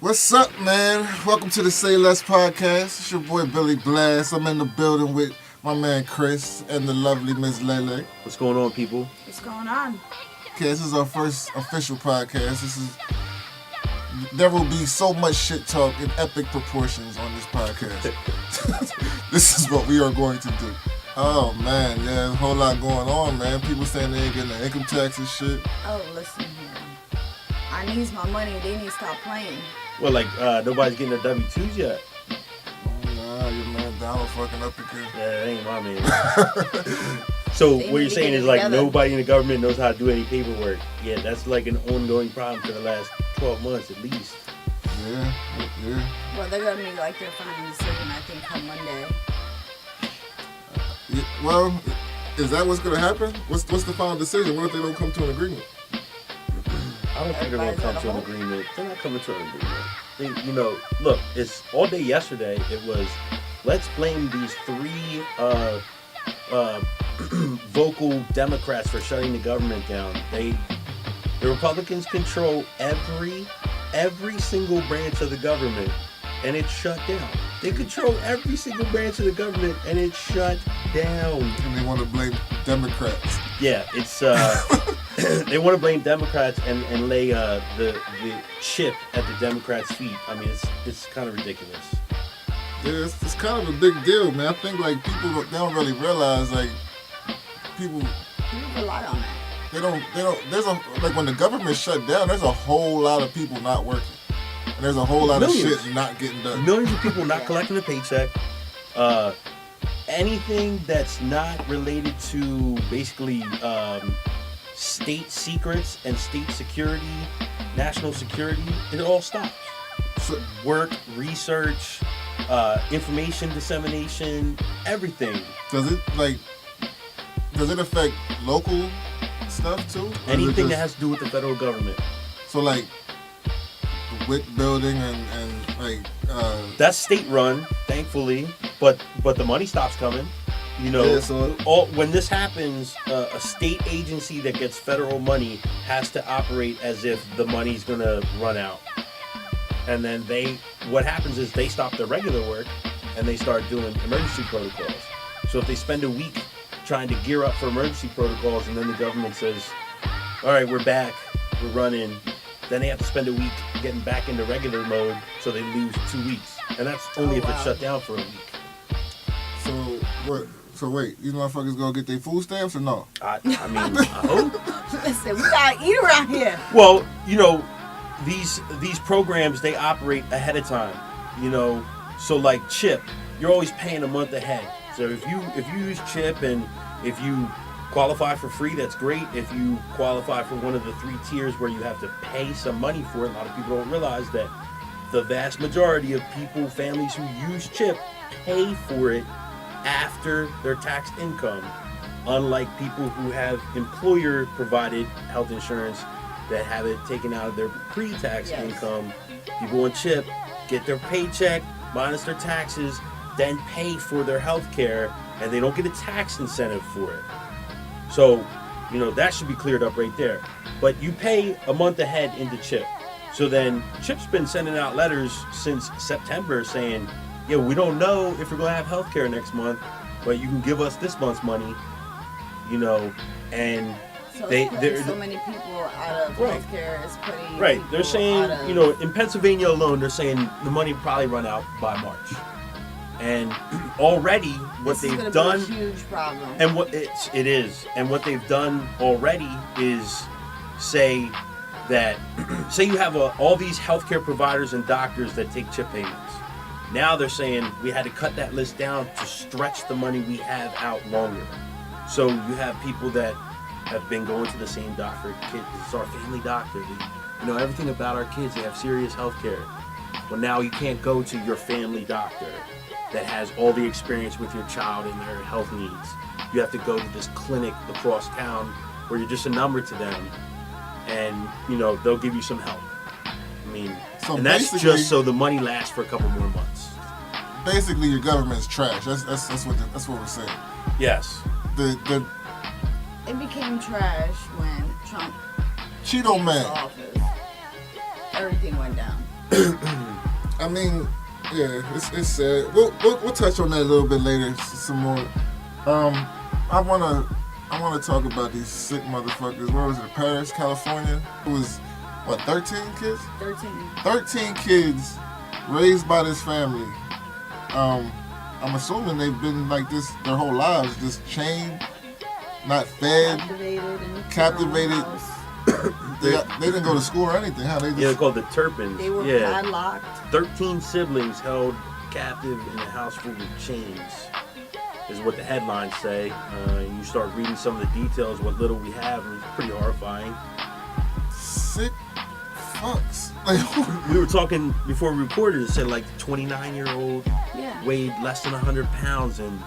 What's up, man? Welcome to the Sayless podcast. It's your boy Billy Blast. I'm in the building with my man Chris and the lovely Miss Lele. What's going on, people? What's going on? Okay, this is our first official podcast. There will be so much shit talk in epic proportions on this podcast. This is what we are going to do. Oh man, yeah, there's a whole lot going on, man. People saying they ain't getting their income tax and shit. Oh, listen here. I needs my money. They need to stop playing. Well, nobody's getting their W-2s yet. Nah, your man Donald fucking up again. Yeah, that ain't my man. So They what need you're to saying get is it like together. nobody in the government knows how to do any paperwork. Yeah, that's like an ongoing problem for the last 12 months at least. Yeah. Well, they're gonna make like their final decision. I think come Monday. Yeah, well, is that what's gonna happen? What's the final decision? What if they don't come to an agreement? I don't think they're going to Everybody's come on to an hold? agreement. They're not coming to an agreement. Look, it's all day yesterday. It was, let's blame these three vocal Democrats for shutting the government down. The Republicans control every single branch of the government, and it's shut down. They control every single branch of the government, and it's shut down. And they want to blame Democrats. Yeah, it's they want to blame Democrats and lay the chip at the Democrats' feet. I mean, it's kind of ridiculous. Yeah, it's kind of a big deal, man. I think like people they don't really realize like people You rely on that. they don't there's a like when the government shut down, there's a whole lot of people not working. And there's a whole lot Millions. of shit not getting done. Millions of people not collecting a paycheck. Anything that's not related to basically state secrets and state security, national security, it all stops. So, Work, research, information dissemination, everything. does it affect local stuff too? Or is it Anything that just- has to do with the federal government. So like the WIC building and like That's state run, thankfully, but the money stops coming. You know, yeah, so when this happens, a state agency that gets federal money has to operate as if the money's gonna run out. And then what happens is they stop their regular work and they start doing emergency protocols. So if they spend a week trying to gear up for emergency protocols and then the government says, all right, we're back, we're running, then they have to spend a week getting back into regular mode, so they lose 2 weeks. And that's only Oh, if it's wow. shut down for a week. so what? So wait, these motherfuckers gonna get their food stamps or no? I mean, I hope. Listen, we gotta eat around here. Well, these programs, they operate ahead of time. So like CHIP, you're always paying a month ahead. So if you use CHIP and if you qualify for free, that's great. If you qualify for one of the 3 tiers where you have to pay some money for it, a lot of people don't realize that the vast majority of people, families who use CHIP, pay for it after their taxed income, unlike people who have employer-provided health insurance that have it taken out of their pre-tax Yes. income. People on CHIP get their paycheck minus their taxes, then pay for their health care, and they don't get a tax incentive for it. So, that should be cleared up right there. But you pay a month ahead into CHIP. So then CHIP's been sending out letters since September saying, yeah, we don't know if we're going to have health care next month, but you can give us this month's money, and So they're it's putting so many people out of Right. healthcare. It's putting right. people They're saying, out of, in Pennsylvania alone, they're saying the money will probably run out by March. And already what this is they've gonna done, be a huge problem. and what it is, and what they've done already is say that, say you have all these healthcare providers and doctors that take CHIP payments. Now they're saying we had to cut that list down to stretch the money we have out longer. So you have people that have been going to the same doctor. Kid, this is our family doctor. They know everything about our kids. They have serious health care. Well, now you can't go to your family doctor that has all the experience with your child and their health needs. You have to go to this clinic across town where you're just a number to them, and they'll give you some help. I mean, So and that's basically- just so the money lasts for a couple more months. Basically, your government's trash. That's what we're saying. Yes. The It became trash when Trump Cheeto came into Man. office. Everything went down. I mean, yeah, it's sad. We'll touch on that a little bit later. Some more. I wanna talk about these sick motherfuckers. Where was it? Paris, California. It was what? 13 kids. 13 kids raised by this family. I'm assuming they've been like this their whole lives, just chained, not fed, captivated. They didn't go to school or anything. How they just... Yeah, they're called the Turpins. They were padlocked. 13 siblings held captive in a house full of chains, is what the headlines say. You start reading some of the details, what little we have, and it's pretty horrifying. Sick fucks. Like, we were talking before we recorded, it said like 29-year-old weighed less than 100 pounds, and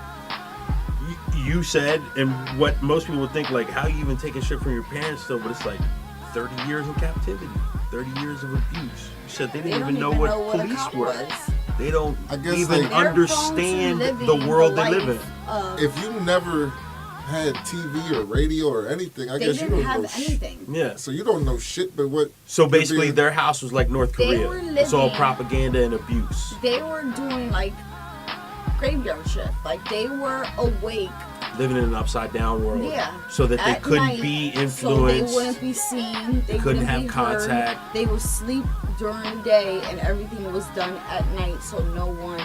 you said, and what most people would think, like, how you even taking shit from your parents still, but it's like 30 years in captivity, 30 years of abuse. You said they didn't even know what police were. They don't even understand the world they live in. If you never had TV or radio or anything, I guess you don't know anything. Yeah. So you don't know shit, but what... So basically their house was like North Korea. It's all propaganda and abuse. They were doing like graveyard shift. Like they were awake. Living in an upside down world. Yeah. So that they couldn't be influenced. So they wouldn't be seen. They couldn't have be contact. Heard. They would sleep during the day and everything was done at night so no one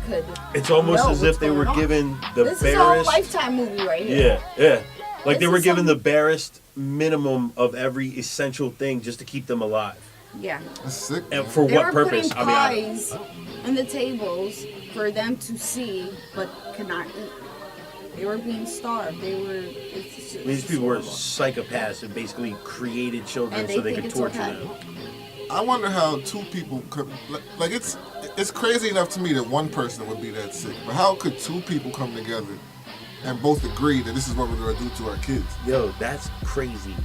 could. It's almost as if they were given the barest. This is a Lifetime movie right here. Yeah. Like they were given the barest minimum of every essential thing just to keep them alive. Yeah. That's sick. And for what purpose? Putting pies in the tables for them to see but could not eat. They were being starved. These people were psychopaths and basically created children so they could torture them. I wonder how two people could, like, it's crazy enough to me that one person would be that sick, but how could two people come together and both agree that this is what we're going to do to our kids? Yo, that's crazy.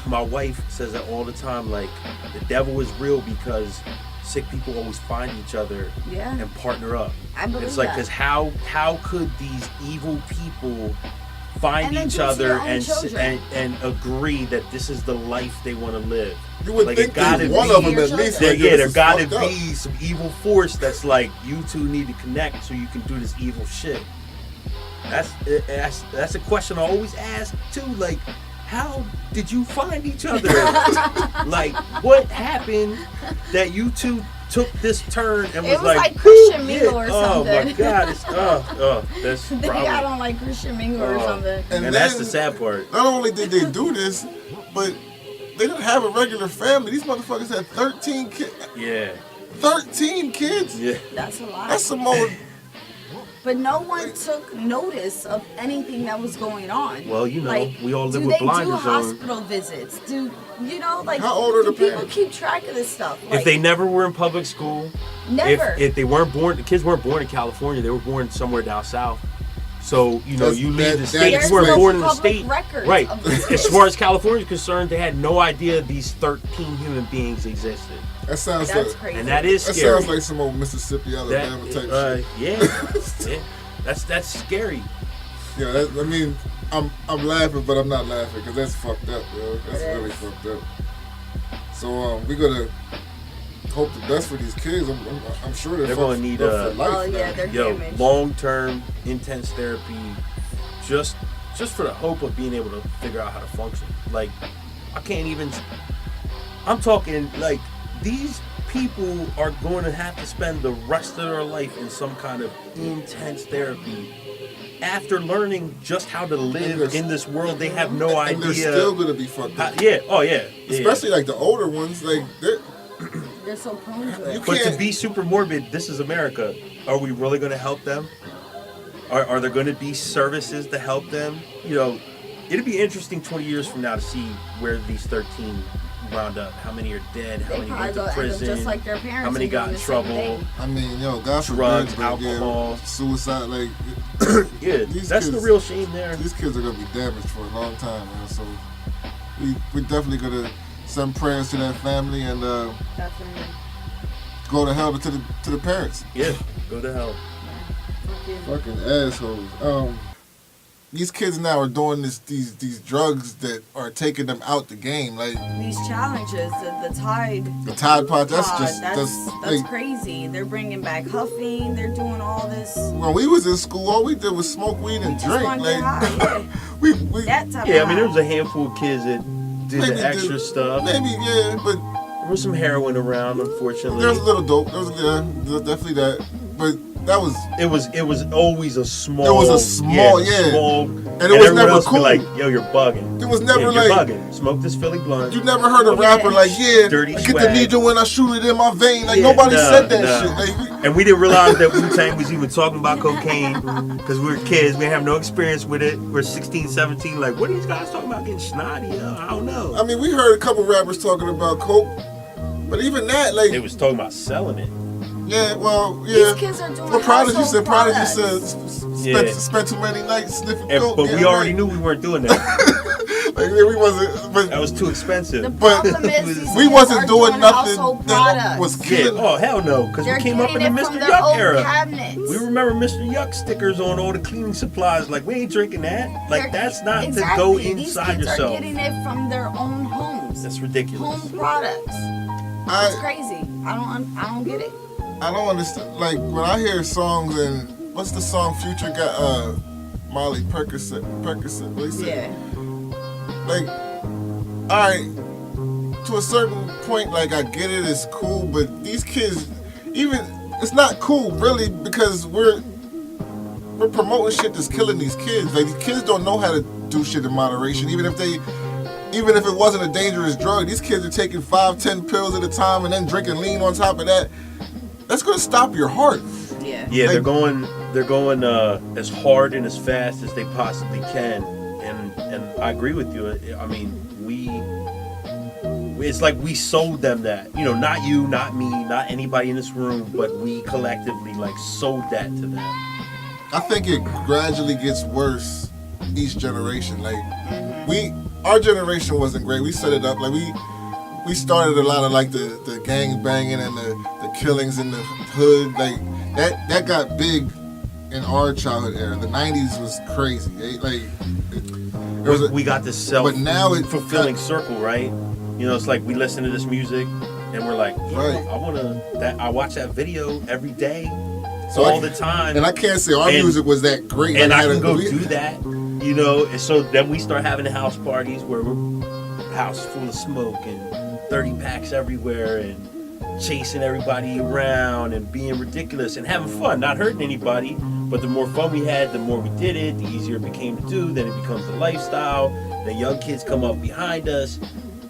My wife says that all the time, like, the devil is real because sick people always find each other and partner up. I believe it's like, because how could these evil people find each other and agree that this is the life they want to live? You would think there's one of them at least. There got to be some evil force that's like, you two need to connect so you can do this evil shit. That's a question I always ask too. Like, how did you find each other? Like, what happened that you two took this turn and was like Christian Mingle or something? Oh my God! That's they got on like Christian Mingle or something. And that's the sad part. Not only did they do this, but they didn't have a regular family. These motherfuckers had 13 kids. Yeah. 13 kids. Yeah. That's a lot. That's some more. But no one took notice of anything that was going on. Well, you know, like, we all live with blinders on. Do hospital visits? Like, how old are the people parents? keep track of this stuff? Like, if they never were in public school, never. If they weren't born, the kids weren't born in California. They were born somewhere down south. So, you know, you leave the state. You weren't born in the state. Right. As far as California is concerned, they had no idea these 13 human beings existed. That sounds crazy. And that is scary. That sounds like some old Mississippi, Alabama type shit. Yeah. That's scary. Yeah, I mean, I'm laughing, but I'm not laughing because that's fucked up, bro. That's really fucked up. So we're gonna hope the best for these kids. I'm sure they're gonna need for life. They're damaged. Long-term intense therapy, just for the hope of being able to figure out how to function. Like, I can't even. I'm talking like these people are going to have to spend the rest of their life in some kind of intense therapy after learning just how to live in this world. They have no idea. And they're still going to be fucked up. Especially like the older ones, like they're so prone to it. But to be super morbid, this is America. Are we really going to help them? Are there going to be services to help them? You know, it'd be interesting 20 years from now to see where these 13 wound up. How many are dead? How many went to prison? Just like their parents. How many got in trouble? I mean, God forbid, drugs, alcohol, suicide. Like, that's the real shame there. These kids are gonna be damaged for a long time, man. So we definitely gonna send prayers to that family and definitely go to hell to the parents. Yeah, go to hell. Fucking assholes. these kids now are doing these drugs that are taking them out the game. Like these challenges, the Tide Pod. That's that's crazy. They're bringing back huffing. They're doing all this. When we was in school, all we did was smoke weed and drink. Like high, we that type yeah. of I mean, there high. was a handful of kids that did the extra stuff. Maybe but there was some heroin around, unfortunately. there was a little dope. There was definitely that, but. That was. It was always a small. It was a small, small, and it was never else cool. Be like, yo, you're bugging. It was never you're like bugging. Smoke this Philly blunt. You never heard a rapper like, Dirty I get swag. the needle when I shoot it in my vein. Like nobody said that shit. Like, and we didn't realize that Wu-Tang was even talking about cocaine because we were kids. We didn't have no experience with it. We're 16, 17. Like, what are these guys talking about getting snotty? I don't know. I mean, we heard a couple rappers talking about coke, but even that, like, they was talking about selling it. Yeah, well, yeah. These kids are doing Well, Prodigy said products. spent too many nights sniffing And, coke. but we already knew we weren't doing that. Like, we wasn't. But that was too expensive. The But problem is these we kids wasn't are doing nothing household that products. was Yeah. killing. Oh hell no, because we They're came up in the getting it Mr. from their Yuck old era. cabinets. We remember Mr. Yuck stickers on all the cleaning supplies. Like we ain't drinking that. Like that's not to go inside These kids yourself. are getting it from their own homes. That's ridiculous. Home products. It's crazy. I don't get it. I don't understand. Like when I hear songs and what's the song Future got? Molly Percocet. What he said? Yeah. Like, all right, to a certain point, like I get it, it's cool, but these kids, even it's not cool really because we're promoting shit that's killing these kids. Like these kids don't know how to do shit in moderation, even if it wasn't a dangerous drug. These kids are taking 5-10 pills at a time and then drinking lean on top of that. That's gonna stop your heart. Yeah. Yeah, like, they're going as hard and as fast as they possibly can, and I agree with you. I mean, it's like we sold them that. You know, not you, not me, not anybody in this room, but we collectively like sold that to them. I think it gradually gets worse each generation. Like our generation wasn't great. We set it up like we started a lot of like the gang banging and the killings in the hood. Like that got big in our childhood era. The 90s was crazy. We got this but now it's fulfilling circle, right? You know, it's like we listen to this music and we're like, right. I watch that video every day, all the time. And I can't say our music was that great. And I can go do that, you know. And so then we start having house parties where we're house full of smoke and 30 packs everywhere and chasing everybody around and being ridiculous and having fun, not hurting anybody. But the more fun we had, the more we did it, the easier it became to do. Then it becomes a lifestyle. The young kids come up behind us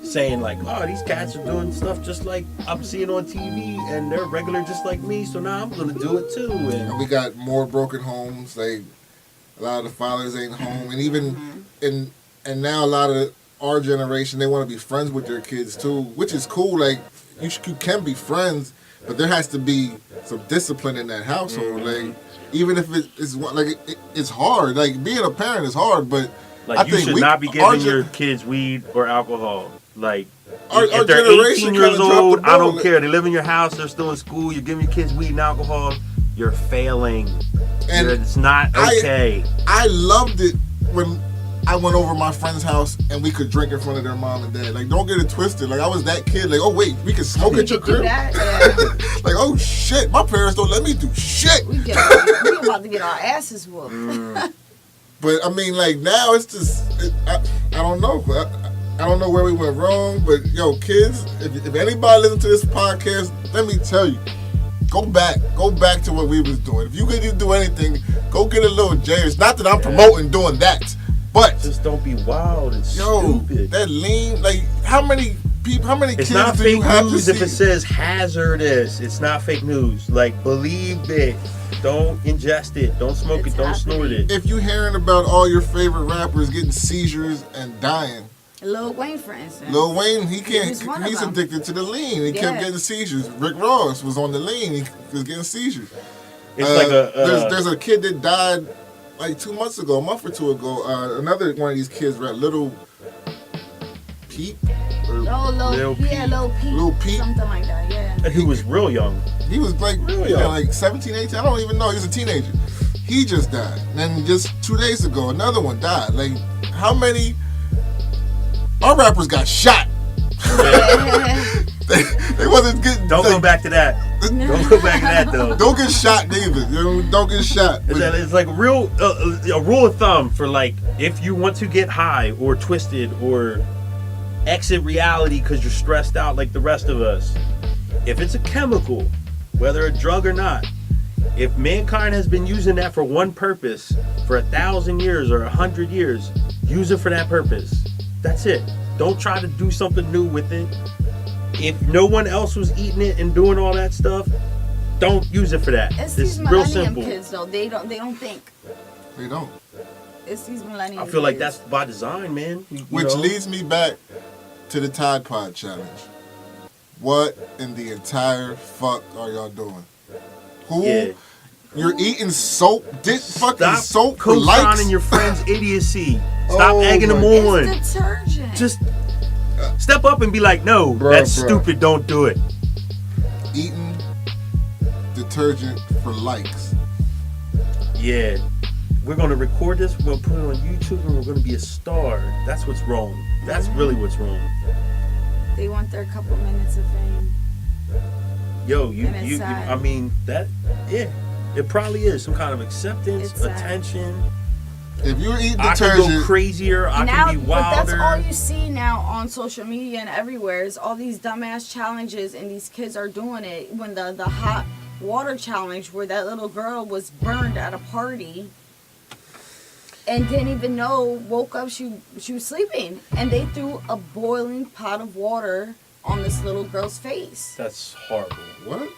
saying like, oh, these cats are doing stuff just like I'm seeing on TV and they're regular just like me, so now I'm going to do it too. And we got more broken homes. Like a lot of the fathers ain't home. And even and now a lot of our generation, they want to be friends with their kids too, which is cool. Like you can be friends, but there has to be some discipline in that household. Like even if it's hard. Like being a parent is hard, but like you should not be giving your kids weed or alcohol. Like if they're 18 years old, I don't care. They live in your house, they're still in school. You're giving your kids weed and alcohol. You're failing. And it's not okay. I loved it when I went over my friend's house and we could drink in front of their mom and dad. Like, don't get it twisted. Like, I was that kid. Like, oh wait, we can smoke at your crib. Yeah. Like, oh shit, my parents don't let me do shit. We about to get our asses whooped. But I mean, like now it's just I don't know. I don't know where we went wrong. But yo, kids, if anybody listen to this podcast, let me tell you, go back to what we was doing. If you could do anything, go get a little J. It's not that I'm promoting doing that. But just don't be wild and stupid. That lean, like how many it's kids not do fake you have news to if see? it says hazardous. It's not fake news. Like believe it. Don't ingest it. Don't smoke it. Don't snort it. If you're hearing about all your favorite rappers getting seizures and dying, Lil Wayne, for instance. Lil Wayne, he's addicted to the lean. He kept getting seizures. Rick Ross was on the lean. He was getting seizures. It's like there's a kid that died like 2 months ago, a month or two ago. Another one of these kids, Little Peep. Lil Peep. Something like that, yeah. He was real young. He was like real young, like 17, 18. I don't even know. He was a teenager. He just died. And then just 2 days ago, another one died. Like, how many? Our rappers got shot. they wasn't getting. Don't go back to that. Don't go back to that though. Don't get shot, David. Don't get shot. It's like a rule of thumb for like if you want to get high or twisted or exit reality because you're stressed out like the rest of us. If it's a chemical, whether a drug or not, if mankind has been using that for one purpose for 1,000 years or 100 years, use it for that purpose. That's it. Don't try to do something new with it. If no one else was eating it and doing all that stuff, don't use it for that. It's these real millennium simple. kids though. They don't think. They don't. It's these millennium. I feel like kids. that's by design, man. Which leads me back to the Tide Pod challenge. What in the entire fuck are y'all doing? Who? Yeah. You're eating soap? Fucking Stop soap for likes? co-signing your friend's idiocy. Stop Oh egging them my- on. It's detergent. Just step up and be like, no, that's stupid. Don't do it. Eating detergent for likes. Yeah. We're going to record this. We're going to put it on YouTube and we're going to be a star. That's what's wrong. That's really what's wrong. They want their couple minutes of fame. Yo, And it's sad. I mean, yeah. It probably is some kind of acceptance, It's sad. attention. If you eat I can go detergent, crazier. I now, can be but that's wilder. all you see now on social media and everywhere is all these dumbass challenges, and these kids are doing it. When the hot water challenge, where that little girl was burned at a party and didn't even know, woke up, she was sleeping, and they threw a boiling pot of water on this little girl's face. That's horrible. what?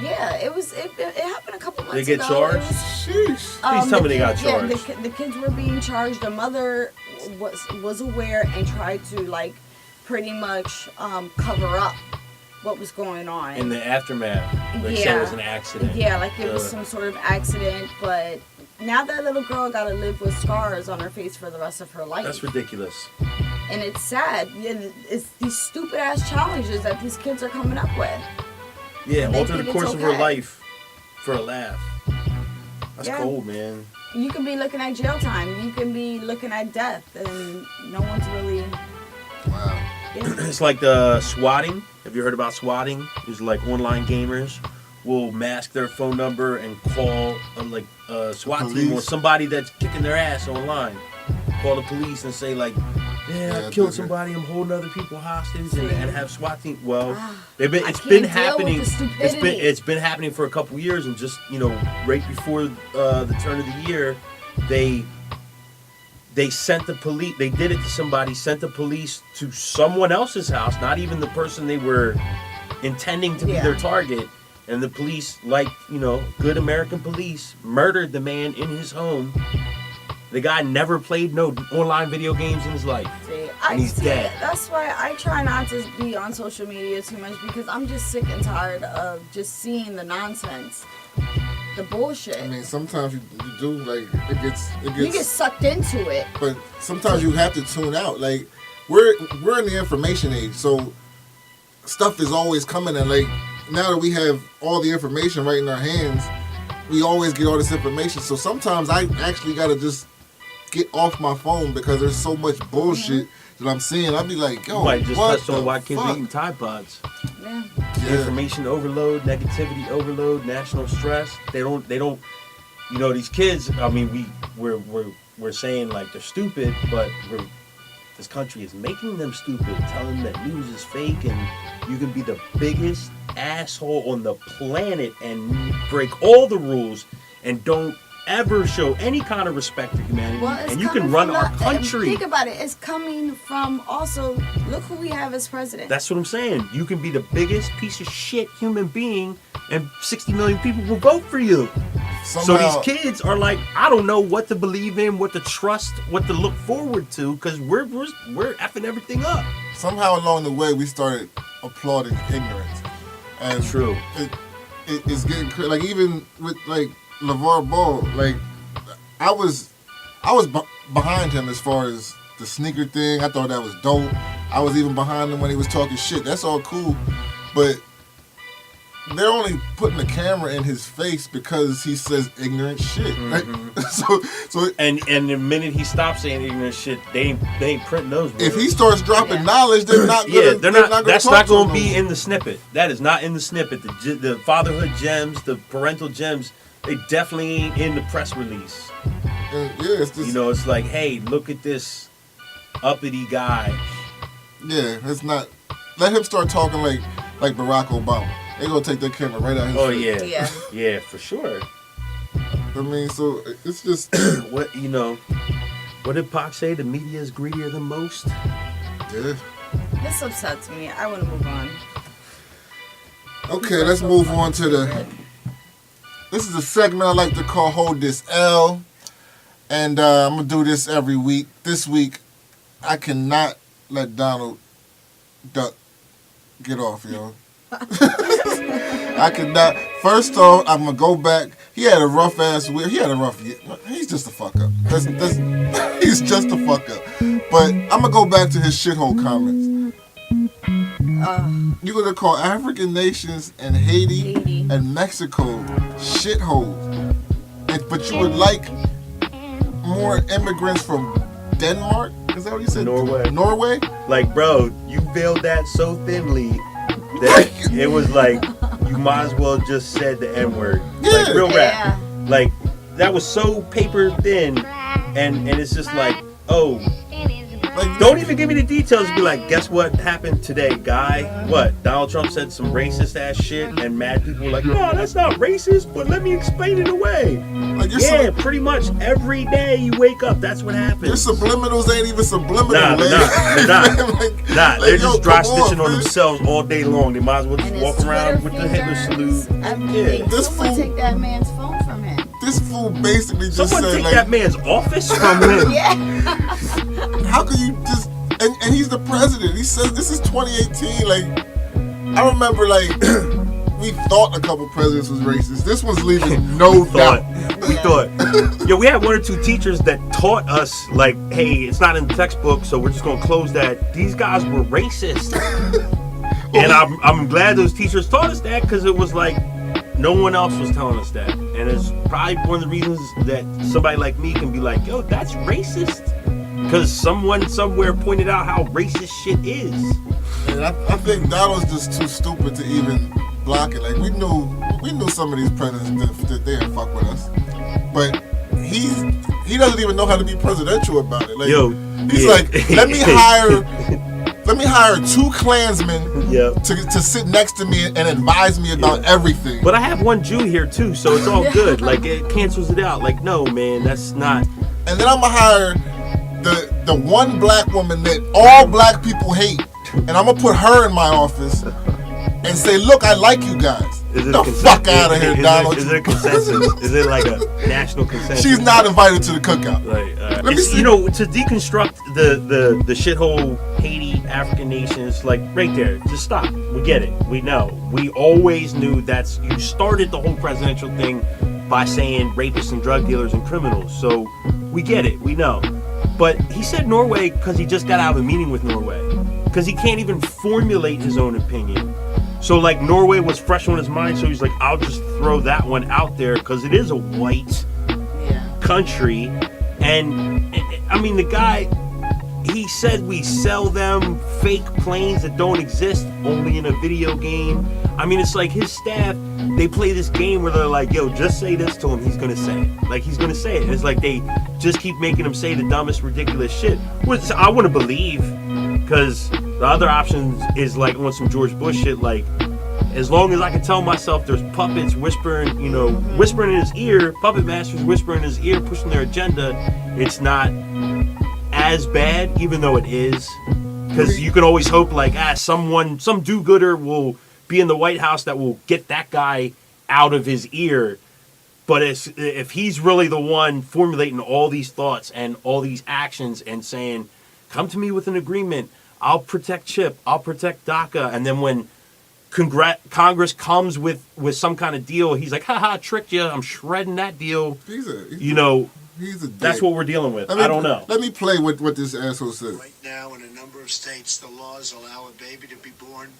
Yeah, it happened a couple months They get ago. It charged? was- Sheesh. Please tell me they got Yeah, charged. the kids were being charged. The mother was aware and tried to like pretty much cover up what was going on. In the aftermath, like say it was an accident. Yeah, like it was some sort of accident. But now that little girl got to live with scars on her face for the rest of her life. That's ridiculous. And it's sad. And it's these stupid ass challenges that these kids are coming up with. Yeah, And they alter the think it's course of her okay. life for a laugh. That's Yeah. cold, man. You can be looking at jail time. You can be looking at death, and no one's really. Wow. Yeah. It's like the swatting. Have you heard about swatting? It's like online gamers will mask their phone number and call a SWAT team or Police. somebody that's kicking their ass online. Call the police and say like, Yeah, I I killed did somebody, I'm holding other people hostage, and See. have SWAT team. Well, I it's can't been deal happening. with the stupidity. It's been happening for a couple years, and just right before the turn of the year, they sent the police. They did it to somebody. Sent the police to someone else's house, not even the person they were intending to be Yeah. their target. And the police, like good American police, murdered the man in his home. The guy never played no online video games in his life. See, And he's dead. That's why I try not to be on social media too much, because I'm just sick and tired of just seeing the nonsense, the bullshit. I mean, sometimes you do, like, it gets. You get sucked into it. But sometimes you have to tune out. Like, we're in the information age, so stuff is always coming. And like, now that we have all the information right in our hands, we always get all this information. So sometimes I actually gotta just get off my phone because there's so much bullshit that I'm seeing. I'll be like, yo, You might just what touch on the why kids fuck? eating Tide Pods. Yeah. Yeah. Information overload, negativity overload, national stress. They don't. These kids. I mean, we're saying like they're stupid, but this country is making them stupid, telling them that news is fake, and you can be the biggest asshole on the planet and break all the rules and don't ever show any kind of respect for humanity, Well, it's and you coming can run from our the- country. Think about it. It's coming from also, look who we have as president. That's what I'm saying. You can be the biggest piece of shit human being, and 60 million people will vote for you. So Somehow, these kids are like, I don't know what to believe in, what to trust, what to look forward to, because we're effing everything up. somehow along the way, we started applauding ignorance. And True. It's getting crazy. Like, even with like LeVar Ball, like I was behind him as far as the sneaker thing. I thought that was dope. I was even behind him when he was talking shit. That's all cool, but they're only putting the camera in his face because he says ignorant shit. Mm-hmm. Right? So and the minute he stops saying ignorant shit, they ain't printing those words. if he starts dropping knowledge, they're not. They're not. That's not going to be in the snippet. That is not in the snippet. The fatherhood gems, the parental gems, they definitely ain't in the press release. And it's just, it's like, hey, look at this uppity guy. Yeah, it's not. Let him start talking like Barack Obama. They gonna take their camera right out his face. Yeah. Yeah, for sure. I mean, so it's just What did Pac say? The media is greedier than most. yeah. This upsets me. I want to move on. Okay, let's move on to the. This is a segment I like to call "Hold This L," and I'm gonna do this every week. This week, I cannot let Donald Duck get off, yo. I could not. First off, I'm gonna go back. He had a rough ass week. He had a rough year. He's just a fuck up. He's just a fuck up. But I'm gonna go back to his shithole comments. You're gonna call African nations and Haiti and Mexico shitholes, but you would like more immigrants from Denmark? Is that what you said? Norway? Like, bro, you veiled that so thinly that it was like you might as well just said the N-word. Yeah. Like, real rap. Yeah. Like, that was so paper thin, and it's just like, oh, Like, don't even give me the details. Be like, guess what happened today, guy? What? Donald Trump said some racist ass shit, and mad people were like, no, that's not racist, but let me explain it away. like Yeah, pretty much every day you wake up, that's what your happens. subliminals ain't even subliminal. Nah, they're Like, they're just dry come stitching on man. themselves all day long. They might as well just And walk his around Twitter with the Hitler fingers, salute. everything. This Someone fool- take that man's phone from him. This fool basically just Someone said, take like, that man's office from him. Yeah. how can you just... And he's the president. He says this is 2018. Like, I remember, like, we thought a couple presidents was racist. This one's leaving no doubt. We thought. Yeah, we had one or two teachers that taught us, like, hey, it's not in the textbook, so we're just going to close that. These guys were racist. And I'm glad those teachers taught us that, because it was like, no one else was telling us that. And it's probably one of the reasons that somebody like me can be like, yo, that's racist. Because someone somewhere pointed out how racist shit is. And I think Donald's just too stupid to even block it. Like, we knew some of these presidents that they didn't fuck with us. But he doesn't even know how to be presidential about it. Like, Yo, he's yeah. like, let me hire 2 Klansmen Yep. to sit next to me and advise me about everything. But I have one Jew here too, so it's all good. Like, it cancels it out. Like, no, man, that's not. And then I'm gonna hire the one black woman that all black people hate, and I'm gonna put her in my office and say, look, I like you guys. Is it The a consensus? fuck out of here, Donald. Is it a consensus? Is it like a national consensus? She's not invited to the cookout. Like, Let me it's, see. you know, to deconstruct the shithole Haiti African nations, like right there, just stop. We get it. We know. We always knew you started the whole presidential thing by saying rapists and drug dealers and criminals. So we get it. We know. But he said Norway because he just got out of a meeting with Norway. Because he can't even formulate his own opinion. So, like, Norway was fresh on his mind, so he's like, I'll just throw that one out there because it is a white country. And, I mean, the guy, he said we sell them fake planes that don't exist only in a video game. I mean, it's like his staff, they play this game where they're like, yo, just say this to him, he's gonna say it. Like, he's gonna say it. And it's like they just keep making him say the dumbest, ridiculous shit, which I want to believe, because the other option is like on some George Bush shit, like, as long as I can tell myself there's puppets whispering in his ear, puppet masters whispering in his ear, pushing their agenda, it's not as bad, even though it is. Because you can always hope, like, some do-gooder will be in the White House that will get that guy out of his ear. But if he's really the one formulating all these thoughts and all these actions and saying, come to me with an agreement, I'll protect Chip, I'll protect DACA, and then when Congress comes with some kind of deal, he's like, haha, tricked you, I'm shredding that deal. He's a dick. That's what we're dealing with. I don't know. Let me play what this asshole said. Right now, in a number of states, the laws allow a baby to be born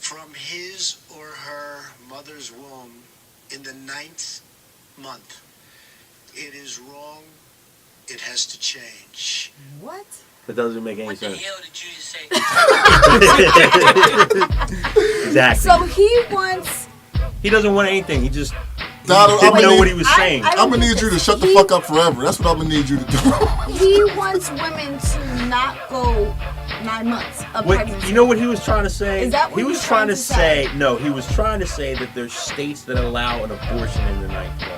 from his or her mother's womb in the 9th month. It is wrong. It has to change. What? That doesn't make any What the sense. hell did you just say? Exactly. So he wants. He doesn't want anything. He just Donald, didn't I'm know gonna what need- he was I- saying. I I'm don't gonna get need you to this. shut the He- fuck up forever. That's what I'm gonna need you to do. He wants women to not go 9 months of What, pregnancy. you know what he was trying to say? Is that what he was he's trying to trying to say? say? No, he was trying to say that there's states that allow an abortion in the 9th month.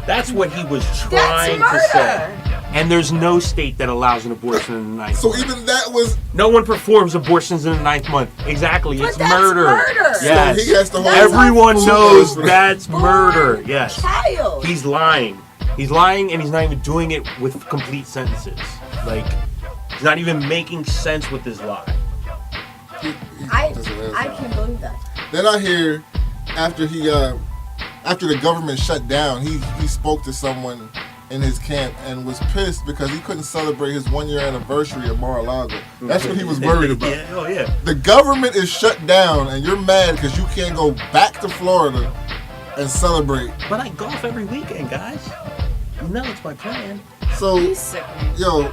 That's what he was trying That's to murder. say. And there's no state that allows an abortion in the 9th So month. even that was. No one performs abortions in the 9th month. Exactly, But it's that's murder. murder. Yes. So he has to hold. Everyone Two knows years. that's Born murder. Yes. Child. He's lying. He's lying, and he's not even doing it with complete sentences. Like, he's not even making sense with his lie. I can't believe that. Then I hear after after the government shut down, he spoke to someone in his camp and was pissed because he couldn't celebrate his 1-year anniversary at Mar-a-Lago. That's what he was worried about. Yeah, oh yeah. The government is shut down and you're mad because you can't go back to Florida and celebrate. But I golf every weekend, guys. You know it's my plan. So, He's sickening. yo,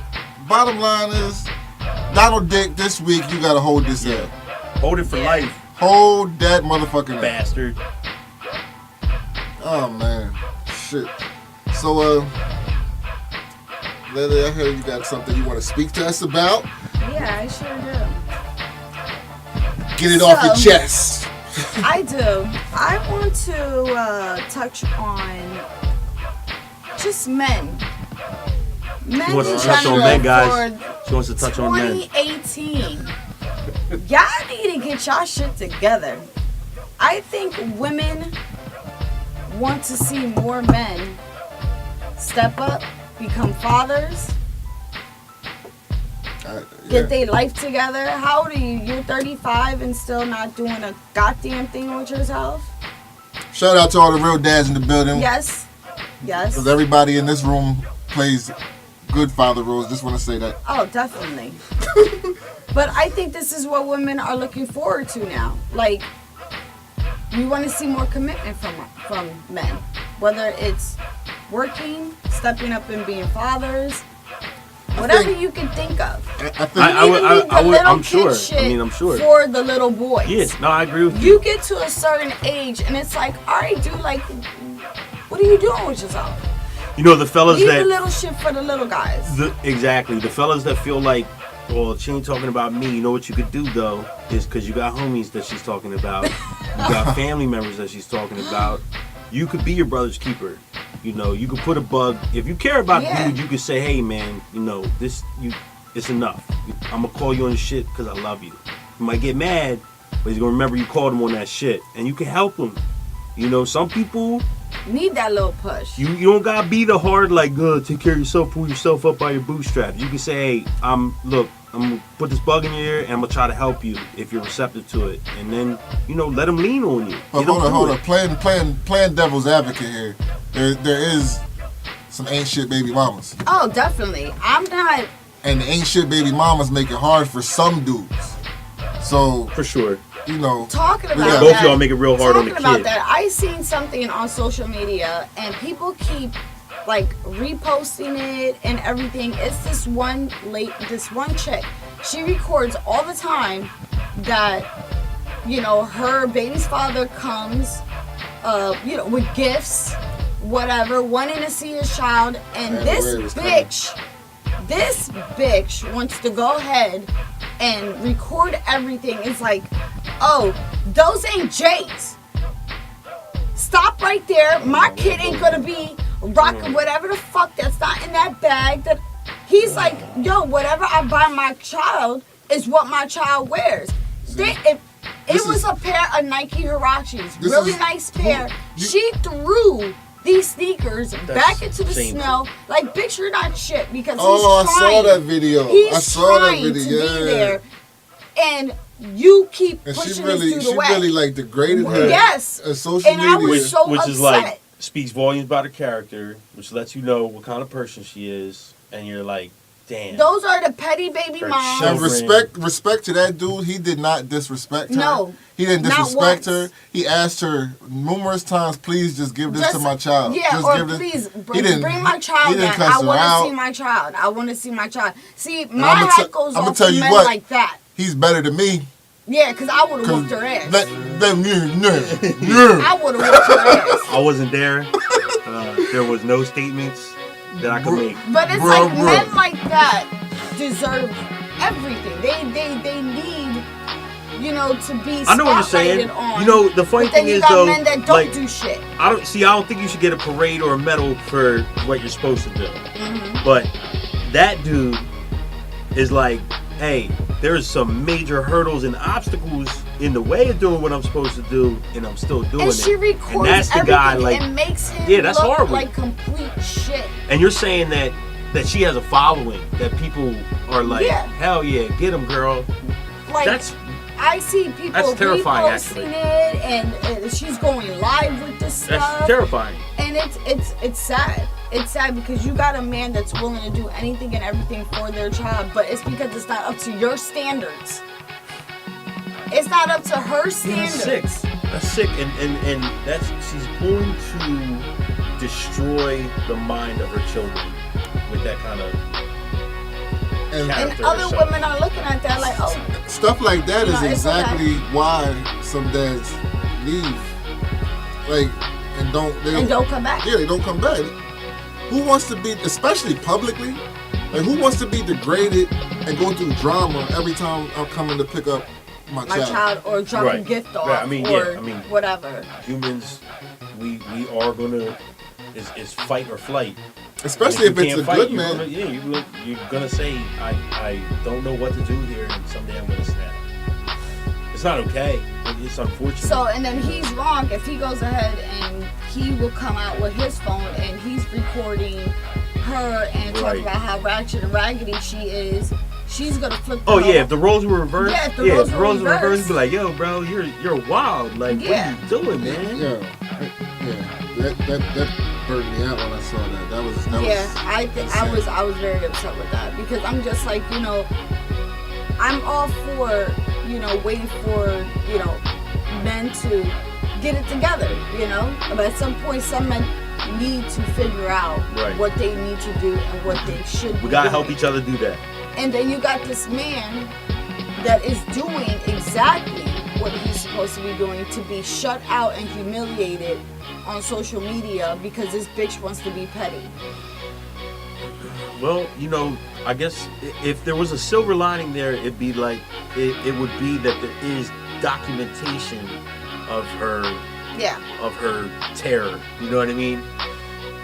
bottom line is, Donald Dick, this week you gotta hold this in. Hold it for Yeah. life, Hold that motherfucking in. bastard. Oh man, shit. So Lily, I heard you got something you want to speak to us about. Yeah, I sure do. Get it off your chest. I do. I want to touch on just men. Men She wants in to touch on general men, guys. for She wants to touch on men. 2018. Y'all need to get y'all shit together. I think women want to see more men step up, become fathers, get their life together. How old are you? You're 35 and still not doing a goddamn thing with yourself? Shout out to all the real dads in the building. Yes. Yes. Because everybody in this room plays good father roles. Just want to say that. Oh, definitely. But I think this is what women are looking forward to now. Like, we want to see more commitment from men. Whether it's working, stepping up and being fathers, whatever think- you can think of. I think I would- Leave the I would- little I'm kid sure. I shit mean, I'm sure. For the little boys. Yes, no, I agree with you. You get to a certain age and it's like, all right, dude, like, what are you doing with yourself? You know the fellas Leave the that little shit for the little guys. exactly the fellas that feel like, well, she ain't talking about me. You know what you could do though is because you got homies that she's talking about, you got family members that she's talking about. You could be your brother's keeper. You know, you could put a bug. If you care about Yeah. the dude, you could say, hey man, you know it's enough. I'm gonna call you on the shit because I love you. He might get mad, but he's gonna remember you called him on that shit, and you can help him. You know, some people. Need that little push. You don't gotta be the hard like, take care of yourself, pull yourself up by your bootstraps. You can say, hey, I'm gonna put this bug in your ear and I'm gonna try to help you if you're receptive to it. And then, let them lean on you. But Get 'em hold through on. it. Playing devil's advocate here. There is some ain't shit baby mamas. Oh, definitely. I'm not. And the ain't shit baby mamas make it hard for some dudes. So, For sure. Talking about Yeah. Both that, y'all make it real hard on the talking about kid. that, I seen something on social media and people keep like reposting it and everything. It's this one chick. She records all the time that her baby's father comes, with gifts, whatever, wanting to see his child, and Man, this where is bitch wants to go ahead and record everything. It's like, oh, those ain't Jays. Stop right there. My kid ain't gonna be rocking whatever the fuck that's not in that bag. That he's like, yo, whatever I buy my child is what my child wears. It was a pair of Nike Hirachis, really nice pair. She threw these sneakers back into the shameful. snow. Like, bitch, you're not shit because I he's trying. saw that video. He's I saw that trying video. to be there, and you keep And pushing she this dude away. really like degraded her. Yes. Social And I media. was so Which upset. is like, speaks volumes about her character, which lets you know what kind of person she is. And you're like, Damn. Those are the petty baby Her moms. And children. respect to that dude. He did not disrespect her. No, he didn't not disrespect her. once. He asked her numerous times, "Please, just give this to Just- my child. Yeah, just or give this." please He didn't- bring my he child didn't back. cuss I her want to out. see my child. I want to see my child. See, And my I'ma hat goes I'ma off tell to you men what. like that. He's better than me. Yeah, because I would have 'Cause whooped her ass. Let I would have whooped her ass. I wasn't there. There was no statements that I could make. But it's Bruh, like bruh. men like that deserve everything. They need, to be I know what you're saying. spotlighted on. You know, the funny But then thing you is got though, men that don't like, do shit. I don't think you should get a parade or a medal for what you're supposed to do. Mm-hmm. But that dude is like, hey, there's some major hurdles and obstacles in the way of doing what I'm supposed to do, and I'm still doing And it. she records and that's the everything guy, like, and makes him yeah, that's look horrible. like complete shit. And you're saying that she has a following, that people are like, Yeah. hell yeah, get him, girl. Like That's I see people that's terrifying, reposting it, and she's going live with this stuff. terrifying. And it's sad. It's sad because you got a man that's willing to do anything and everything for their child, but it's because it's not up to your standards. It's not up to her Yeah, standards. that's sick. That's sick, and that's she's going to destroy the mind of her children with that kind of And And character. other or women are looking at that like, oh, stuff like that is No, it's exactly why some dads leave. Like, and don't come back. Yeah, they don't come back. Who wants to be, especially publicly, like who wants to be degraded and go through drama every time I'm coming to pick up my My child? child or drop a Right. gift off Right, I mean, or yeah, I mean- whatever. humans, we are gonna is fight or flight. Especially if you it's a can't fight, good you're man. you're gonna say I don't know what to do here, and someday I'm gonna snap. It's not okay. It's unfortunate. So, and then he's wrong if he goes ahead and he will come out with his phone and he's recording her and Right. talking about how ratchet and raggedy she is. She's gonna flip. Oh the yeah, if the roles were reversed, Yeah, if the roles if the were roles were reversed, reversed. be like, yo, bro, you're wild. Like, Yeah. what are you doing, man? Yeah. That burnt me out when I saw that. That was yeah, I sad. was very upset with that because I'm just like, I'm all for, waiting for, men to get it together, But at some point, some men need to figure out Right. what they need to do and what they should be We gotta doing. help each other do that. And then you got this man that is doing exactly what he's supposed to be doing, to be shut out and humiliated on social media because this bitch wants to be petty. Well, I guess if there was a silver lining there, it'd be like it would be that there is documentation of her Yeah. terror. You know what I mean?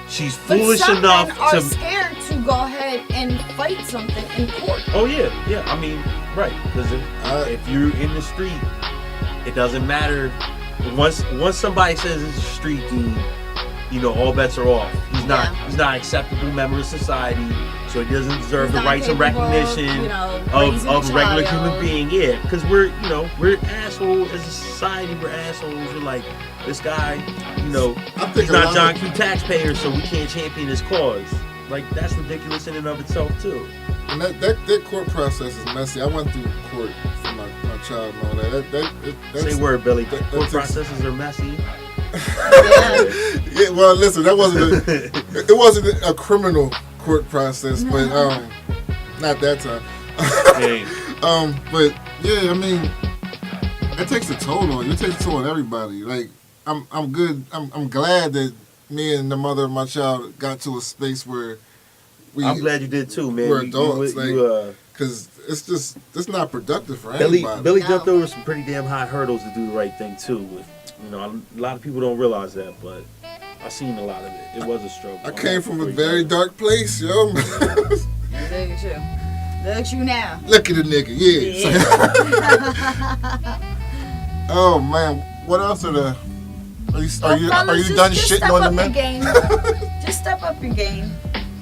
She's But foolish some enough men are to. scared to go ahead and fight something in court. Oh yeah. I mean, right? Because if you're in the street, it doesn't matter. Once somebody says it's a street dude, all bets are off. He's not an acceptable member of society, so he doesn't deserve He's the not rights and capable of, recognition raising of a regular child. human being. Yeah, because we're assholes as a society. We're assholes. We're like, this guy, I think he's a not lot John of- Q. taxpayer, so we can't champion his cause. Like, that's ridiculous in and of itself too. And that court process is messy. I went through court for my child and all that. That's, Say word, Billy. that- Court that's ex- processes are messy. Yeah. Yeah, well, listen, that wasn't it wasn't a criminal court process, but not that time. Hey. But yeah, I mean, it takes a toll on you. It takes a toll on everybody. Like, I'm good. I'm glad that me and the mother of my child got to a space where I'm glad you did too, man. we're You- adults, you, because it's not productive for anybody. Billy No. jumped over some pretty damn high hurdles to do the right thing too. A lot of people don't realize that, but I seen a lot of it. It was a struggle. I came from a very dark place, yo. Look at you. Look at you now. Look at the nigga, yeah. Oh man, what else are the? Are you done just shitting step on the up men? your game. Just step up your game.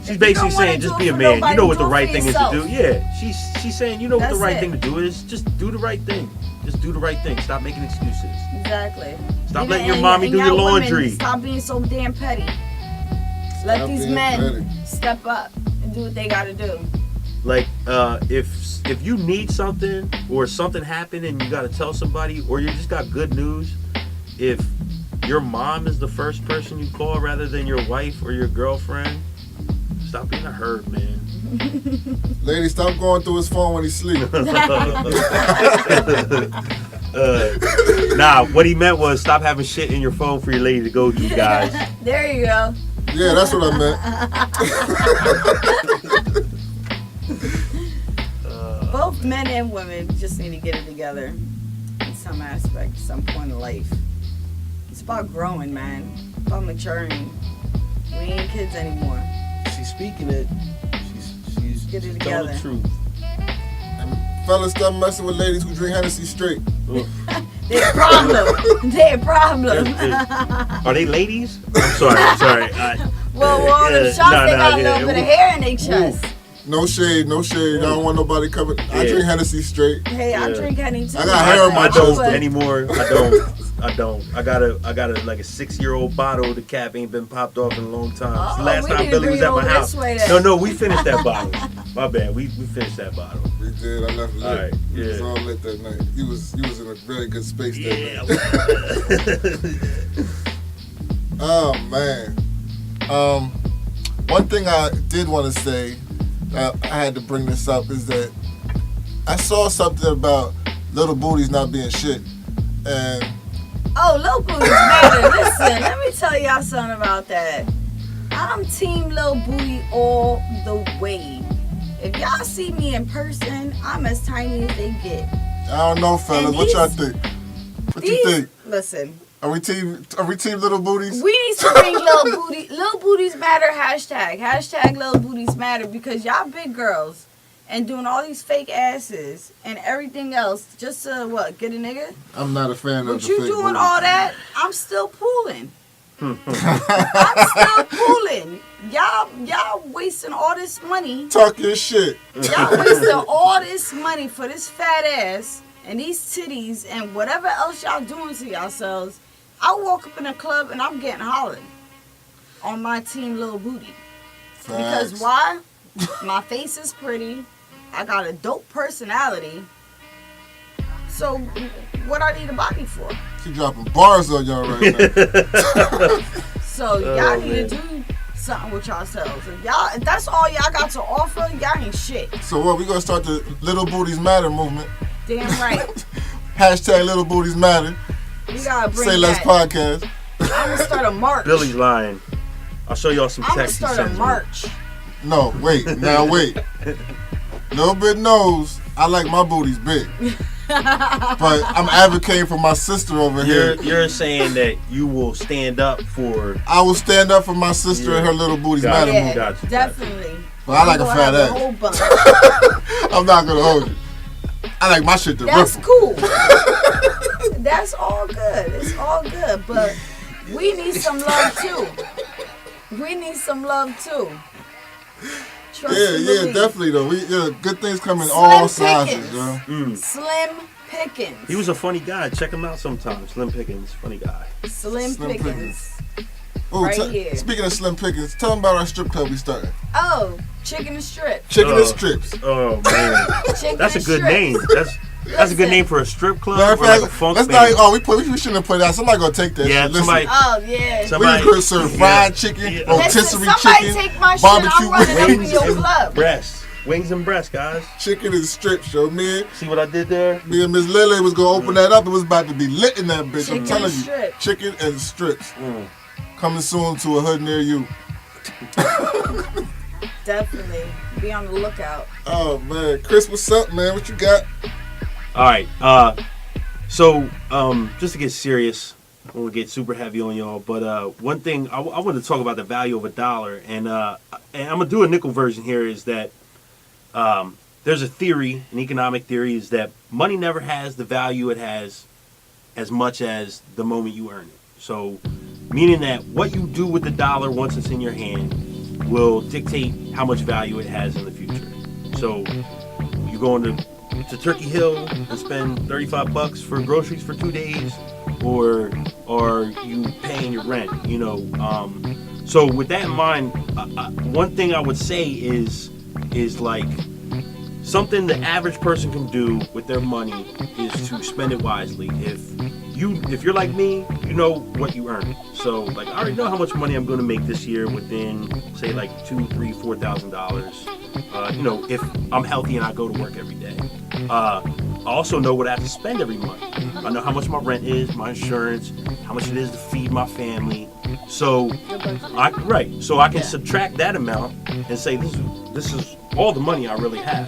She's If you basically don't wanna saying, do just it be a for man. You nobody, know what do the it right for thing is to yourself. do. Yeah, she's saying, you know what the That's right it. thing to do is. Just do the right thing. Just do the right thing. Stop making excuses. Exactly. Stop letting your mommy do your y'all women, laundry. Stop being so damn petty. Let Stop these being men petty. step up and do what they gotta do. Like, if you need something or something happened and you got to tell somebody, or you just got good news, if your mom is the first person you call rather than your wife or your girlfriend, stop being a herd, man. Lady, stop going through his phone when he sleep. Nah, what he meant was stop having shit in your phone for your lady to go through, guys. There you go. Yeah, that's what I meant. Both men and women just need to get it together in some aspect, some point of life. It's about growing, man. It's about maturing. We ain't kids anymore. She's speaking it. She's Get it telling together. the truth. Fellas, stop messing with ladies who drink Hennessy straight. They're a problem. They're a problem. Are they ladies? I'm sorry. Well, the shots, they got a little bit of hair in their chest. No shade. I don't want nobody coming. I drink Hennessy straight. Hey, I drink Henny too. I got hair on my I don't chest. anymore. I don't. I got a like a 6-year-old bottle. The cap ain't been popped off in a long time. It's the last we time need to Billy was bring at my it over house. this way then. No, we finished that bottle. My bad. We finished that bottle. We did. I left lit. All right, He was yeah. all lit that night. He was in a very good space Yeah. that night. Oh man. One thing I did want to say, I had to bring this up, is that I saw something about little booties not being shit, and Oh, little booties matter. Listen, let me tell y'all something about that. I'm team little booty all the way. If y'all see me in person, I'm as tiny as they get. I don't know, fellas. And What y'all these- think? What you think? Listen, Are we team little booties? we need to bring little booties matter hashtag little booties matter, because y'all big girls and doing all these fake asses and everything else just to get a nigga? I'm not a fan of But the you fake doing booties. all that, I'm still pulling. I'm still pulling. Y'all wasting all this money. Talk your shit. Y'all wasting all this money for this fat ass and these titties and whatever else y'all doing to yourselves. I walk up in a club and I'm getting hollered on my team little booty. Because Facts. why? My face is pretty. I got a dope personality. So what I need a body for? She dropping bars on y'all right now. So y'all need to do something with yourselves. If that's all y'all got to offer, y'all ain't shit. So what? We gonna start the Little Booties Matter movement. Damn right. Hashtag Little Booties Matter. We gotta bring Say Less that. podcast. I'm gonna start a march. Billy's lying. I'll show y'all some I'm gonna texts he start a sends me. march. No, wait. Now wait. Little bit knows I like my booties big, but I'm advocating for my sister over here. You're saying that you will stand up for. I will stand up for my sister and her Little Booties Got Matter it. Yeah, movement. Gotcha. definitely. But I like I'm a gonna fat have ass. whole bunch. I'm not gonna hold you. I like my shit to That's ripple. cool. That's all good. It's all good. But we need some love too. We need some love too. Trust Yeah, and yeah, believe. definitely though. Good things come in Slim all sizes, pickings. yo. Slim Pickens. He was a funny guy. Check him out sometime. Slim Pickens, funny guy. Slim Slim Pickens. Ooh, Right here. Speaking of Slim Pickens, tell them about our strip club we started. Oh, chicken and strip. Chicken Oh. and strips. Oh man, Chicken that's a and good strips. name. That's a good name for a strip club Matter or of like a fact, funk let's band. not. We shouldn't have put that. Somebody gonna take that. Yeah, shit. Listen, somebody- Oh yeah. Some- we somebody- could serve fried chicken, Yeah. Listen, rotisserie somebody chicken, take my shit. barbecue I'm running up in wings, your and club. breasts, wings and breasts, guys. chicken and strips. Yo, me See what I did there? and Miss Lily was gonna open that up. It was about to be lit in that bitch. Chicken I'm telling and you, strip. chicken and strips Mm. coming soon to a hood near you. Definitely. Be on the lookout. Oh man, Chris, what's up, man? What you got? All right. So just to get serious, I don't want to get super heavy on y'all, but one thing I want to talk about the value of a dollar, and I'm gonna do a nickel version here. Is that there's a theory, an economic theory, is that money never has the value it has as much as the moment you earn it. So, meaning that what you do with the dollar once it's in your hand will dictate how much value it has in the future. So, you go to Turkey Hill and spend $35 for groceries for 2 days, or you paying your rent, you know. So with that in mind, one thing I would say is like something the average person can do with their money is to spend it wisely. If you're like me, you know what you earn. So like, I already know how much money I'm going to make this year within, say, like $2,000, $3,000, $4,000. If I'm healthy and I go to work every day. I also know what I have to spend every month. I know how much my rent is, my insurance, how much it is to feed my family. So I can subtract that amount and say this is all the money I really have.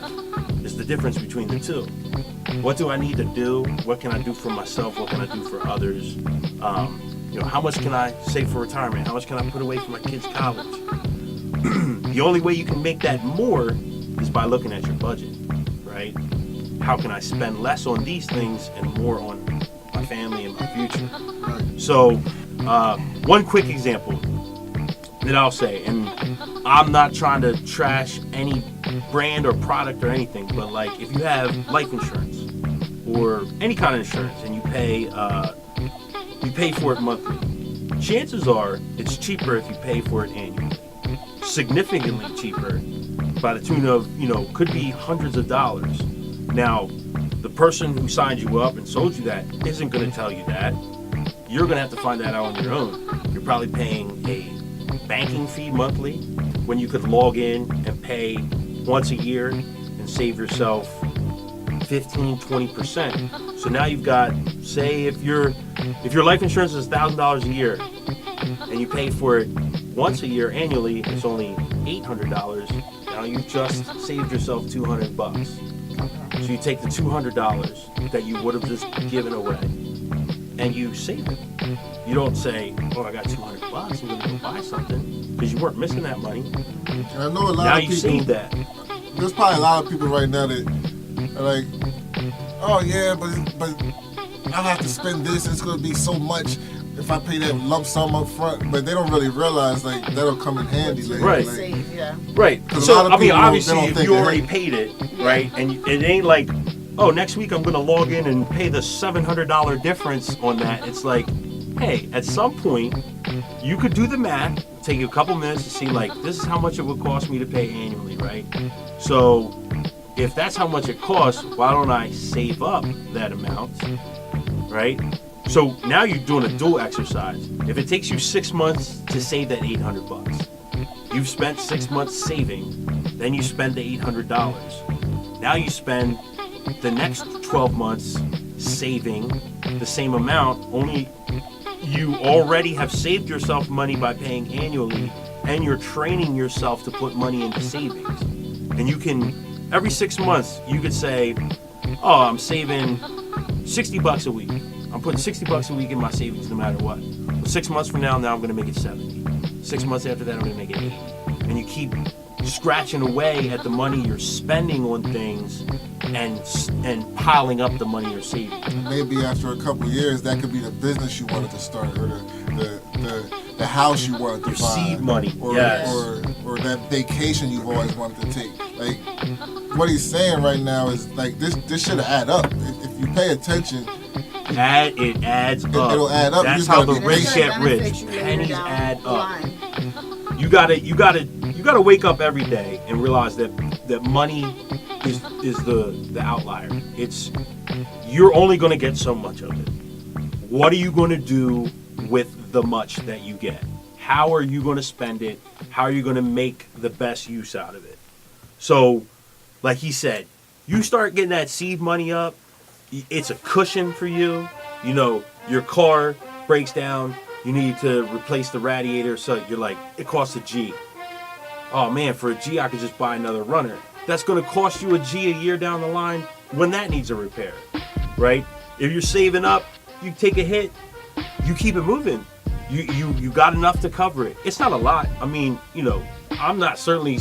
It's the difference between the two. What do I need to do? What can I do for myself? What can I do for others? How much can I save for retirement? How much can I put away for my kids' college? The only way you can make that more is by looking at your budget, right? How can I spend less on these things and more on my family and my future? So, one quick example that I'll say, and I'm not trying to trash any brand or product or anything, but like if you have life insurance or any kind of insurance and you pay for it monthly, chances are it's cheaper if you pay for it annually. Significantly cheaper, by the tune of, could be hundreds of dollars. Now, the person who signed you up and sold you that isn't going to tell you that. You're going to have to find that out on your own. You're probably paying a banking fee monthly when you could log in and pay once a year and save yourself 15-20%. So now you've got, say, if your life insurance is $1,000 a year and you pay for it once a year annually, it's only $800. Now you've just saved yourself $200. So you take the $200 that you would have just given away and you save it. You don't say, "Oh, I got $200. I'm going to go buy something," because you weren't missing that money. And I know a lot now of you people. saved that. There's probably a lot of people right now that are like, "Oh yeah, but I have to spend this. It's going to be so much if I pay that lump sum up front." But they don't really realize like that'll come in handy later. Right. Like, Right. 'Cause a So, lot of people obviously, don't if think you ahead. already paid it, right, and it ain't like, "Oh, next week I'm going to log in and pay the $700 difference on that." It's like, hey, at some point, you could do the math, take you a couple minutes to see, like, this is how much it would cost me to pay annually, right? So, if that's how much it costs, why don't I save up that amount, right? So now you're doing a dual exercise. If it takes you 6 months to save that $800, you've spent 6 months saving, then you spend the $800. Now you spend the next 12 months saving the same amount, only you already have saved yourself money by paying annually, and you're training yourself to put money into savings. And you can, every 6 months, you could say, "Oh, I'm saving $60 a week. I'm putting $60 a week in my savings no matter what. Well, 6 months from now I'm going to make it 70. 6 months after that, I'm going to make it 80. And you keep scratching away at the money you're spending on things and piling up the money you're saving. Maybe after a couple of years, that could be the business you wanted to start, or the house you wanted to Your buy, seed money, or, yes. or that vacation you've always wanted to take. Like what he's saying right now is like this should add up. If you pay attention, It adds up. It'll add up. That's You just how gotta the be rich patient. get rich. Pennies add up. You gotta wake up every day and realize that money is the outlier. It's, you're only gonna get so much of it. What are you gonna do with the much that you get? How are you gonna spend it? How are you gonna make the best use out of it? So, like he said, you start getting that seed money up, it's a cushion for you. You know, your car breaks down, you need to replace the radiator, so you're like, it costs a G. Oh man, for a G I could just buy another runner. That's gonna cost you a G a year down the line when that needs a repair, right? If you're saving up, you take a hit, you keep it moving. You got enough to cover it. It's not a lot. I mean, you know, I'm not certainly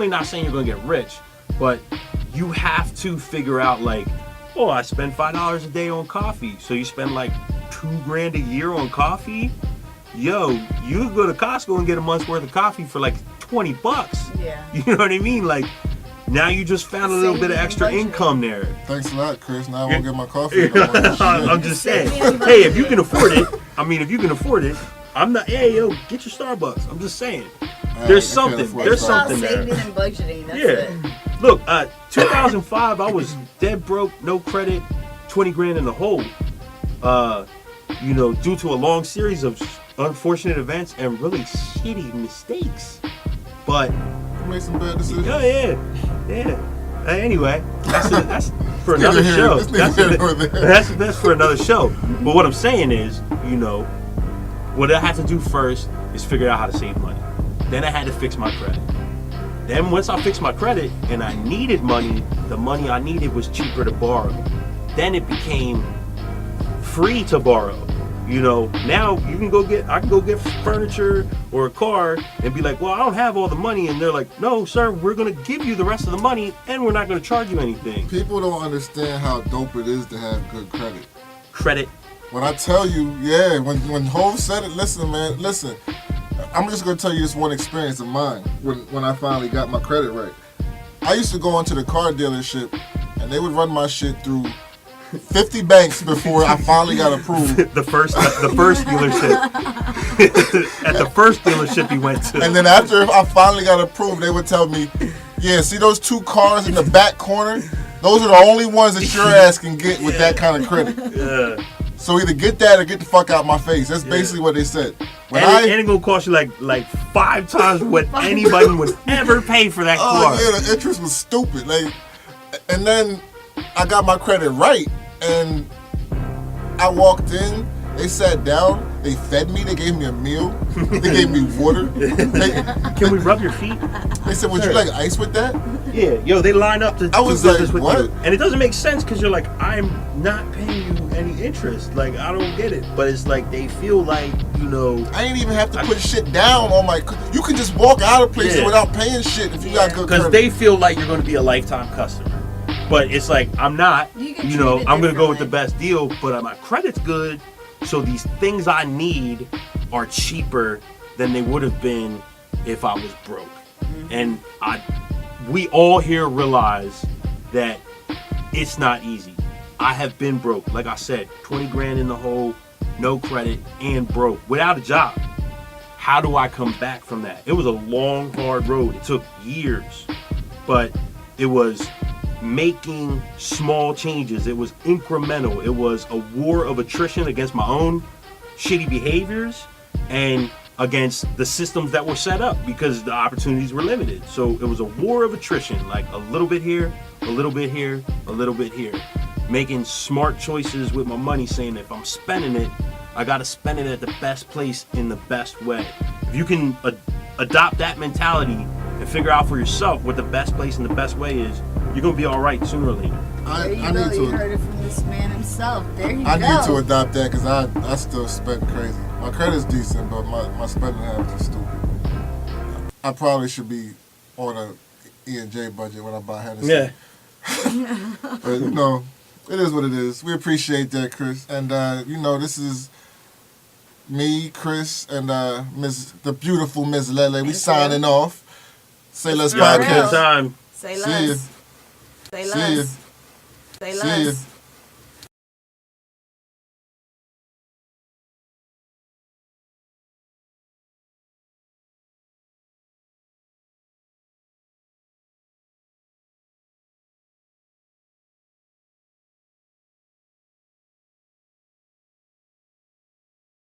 not saying you're gonna get rich, but you have to figure out like, oh, I spend $5 a day on coffee, so you spend like $2,000 a year on coffee. Yo, you go to Costco and get a month's worth of coffee for like $20. Yeah. You know what I mean? Like, now you just found a little bit of extra income there. Thanks a lot, Chris. Now I won't get my coffee. No more. I'm just saying. Hey, if you can afford it, I'm not. Hey, yo, get your Starbucks. I'm just saying. There's something. There's It's about something there. saving and budgeting. That's Yeah. it. Look, 2005, I was dead broke, no credit, 20 grand in the hole. You know, due to a long series of unfortunate events and really shitty mistakes. But You made some bad decisions. yeah. Anyway, that's for another Here, show. this nigga here or there. That's for another show. But what I'm saying is, you know, what I had to do first is figure out how to save money. Then I had to fix my credit. Then once I fixed my credit and I needed money, the money I needed was cheaper to borrow. Then it became free to borrow. You know, now I can go get furniture or a car and be like, well, I don't have all the money. And they're like, no, sir, we're going to give you the rest of the money and we're not going to charge you anything. People don't understand how dope it is to have good credit. Credit. When I tell you, yeah, when Hov said it, listen, man, listen. I'm just going to tell you this one experience of mine when I finally got my credit right. I used to go into the car dealership and they would run my shit through 50 banks before I finally got approved. the first dealership. At the first dealership he went to. And then after I finally got approved, they would tell me, yeah, see those 2 cars in the back corner? Those are the only ones that your ass can get with that kind of credit. Yeah. So either get that or get the fuck out my face. That's basically what they said. And it's gonna cost you like 5 times what anybody would ever pay for that car. Oh yeah, the interest was stupid. Like, and then I got my credit right, and I walked in. They sat down. They fed me. They gave me a meal. They gave me water. Can we rub your feet? They said, "Would you like ice with that?" Yeah, yo, they line up to I was do like, this with what? you, and it doesn't make sense because you're like, I'm not paying you any interest. Like, I don't get it, but it's like they feel like, you know, I ain't even have to put shit down on my. You can just walk out of places without paying shit if you got good credit. because they feel like you're going to be a lifetime customer. But it's like, I'm not. You know, I'm going to go with the best deal, but my credit's good, so these things I need are cheaper than they would have been if I was broke. And we all here realize that it's not easy. I have been broke. Like I said, 20 grand in the hole, no credit, and broke, without a job. How do I come back from that? It was a long, hard road. It took years. But it was making small changes. It was incremental. It was a war of attrition against my own shitty behaviors and against the systems that were set up because the opportunities were limited. So it was a war of attrition, like a little bit here, a little bit here, a little bit here. Making smart choices with my money, saying if I'm spending it, I gotta spend it at the best place in the best way. If you can adopt that mentality and figure out for yourself what the best place and the best way is, you're gonna be all right sooner or later. There you go. You heard it from this man himself. There you go. I need to adopt that because I still spend crazy. My credit's decent, but my spending habits are stupid. I probably should be on a E&J budget when I buy Hennessy. Yeah. But you know, it is what it is. We appreciate that, Chris. And you know, this is me, Chris, and the beautiful Miss Lele. We signing off. Sayless Yeah, podcast. Time. Say See ya. less. Say See ya. less. Say See ya. less.